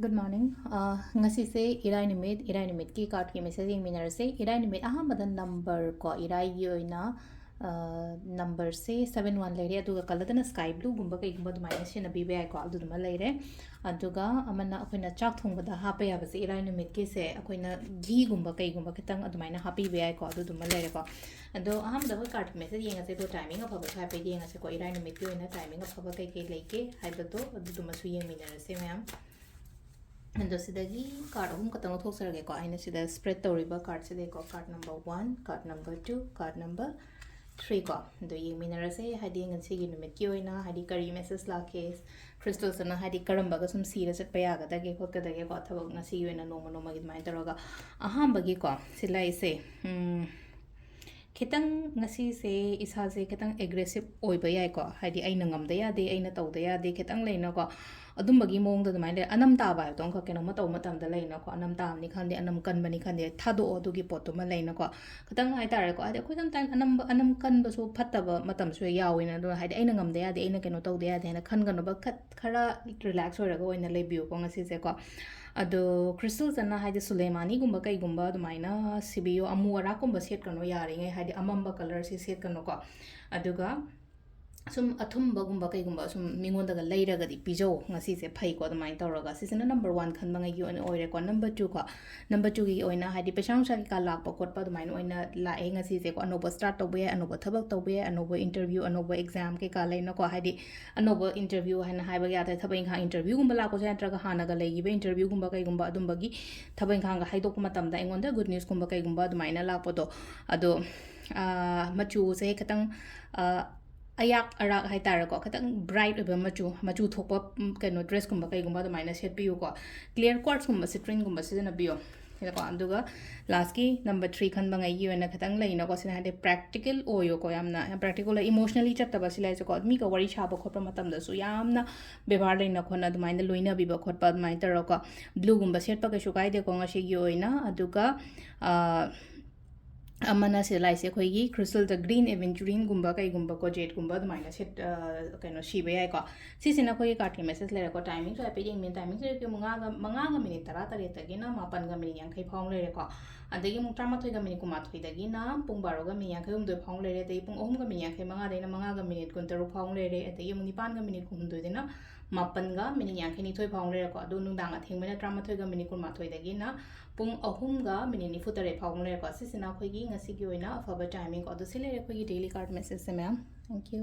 Good morning. Ngasigi irai nimit ki card ki message minare se irai nimit ahambada number ko irai yoina number se 71 leire aduga kaladana sky blue gumba kai gumba dumai se na bibe ai ko aduma leire aduga amana akoina chak thongbada hape ya base irai nimit ki se akoina ghee gumba kai gumba kitang adumai na happy be ai ko aduma leire ko ado ahambada ko card message yenga se do timing of ha pe yenga se ko irai nimit ki oina timing of ha kai kai leike haibado aduma su yeng minare se ma'am. And this is the card home katang thosarage ko aina sida spread toriba card sida ko card number 1 card number 2 card number 3 ko do yi minara se hadi ngasigi numit ki oina hadi kari message la case crystals na hadi karamba ga sum sira set pa yaga dage ko ka dage ko thabak na si oina no gi mai taraga ahamba gi ko silai se kitang ngasi se isa se kitang aggressive oiba yai ko hadi aina ngamda ya de aina tawda ya de kitang leina ko adumagi mong da mai anam ta ba dong ka keno mataw matam da leina ko anam ta ni khande anam kan bani khande thado odugi potu ma leina ko kitang hai tare ko ade khoi tam anam kan ba su phatta ba matam su yawina do hadi aina ngamda ya de aina keno tawda ya de na khan gano ba khara relax horaga oina lebiu ko ngasi se ko ado crystals na haide suleimani gumba kai gumba dumaina sibiyo amu ara gumba set kano yari ngai haide amamba color si set kano ko aduga sum athumba gumba kai gumba sum mingonda ga leiraga di pijo ngasi se phai ko dumain tawraga sisina number 1 khan bangai gi oire ko number 2 ko number 2 gi oina haide pesang sa ka lak pa kot pa dumain oina la e ngasi se ko anoba start to be anoba thabak to be anoba interview anoba exam ke ka leina ko haide anoba interview hana haiba ya ta thabang kha interview gumba la ko sa tra ga hana ga legi be interview gumba kai gumba adum bagi thabang kha ga haidok matam da engonda good news gumba kai gumba dumaina la po do ado machu se katang ayak arak hai tara ko katang bright oba machu thokpa kano dress gumba kai gumba da minus set piu ko clear quartz gumba string gumba sina bio ila ko anduga last ki number 3 khan bangai yi na katang leina ko sina hade practical oyo ko yamna practical emotionally chatta ba silai ko mi ka wari chaba khotpa matam da su yamna bebar leina khona da minda loina biba khotpa mai tara ko blue gumba set pa ka shu kai de ko ngasi gi oina aduga amana se lai se khoi gi crystal the green aventurine gumba kai gumba ko jet gumba da minus set kaino shi be ai ko si sina khoi card ki message le ko timing so pe ding min timing se ke manga ga minute tara tare ta gi na mapan ga min yang khai phong le ko adagi muk trama thoi ga min kuma thoi da gi na pung baro ga min yang khai um do phong le re dei pung ohum ga min yang khai manga de na manga ga minute kun taru phong le re adagi muk nipan ga minute kum do de na mapan ga min yang khai ni thoi phong le ko adu nung dang a thing mena trama thoi ga min kuma thoi da gi na pung ahum ga min ni fu tare phong le ko si sina khoi gi ngasi gi oina afaba timing ko do sile re khoi gi daily card message se ma'am thank you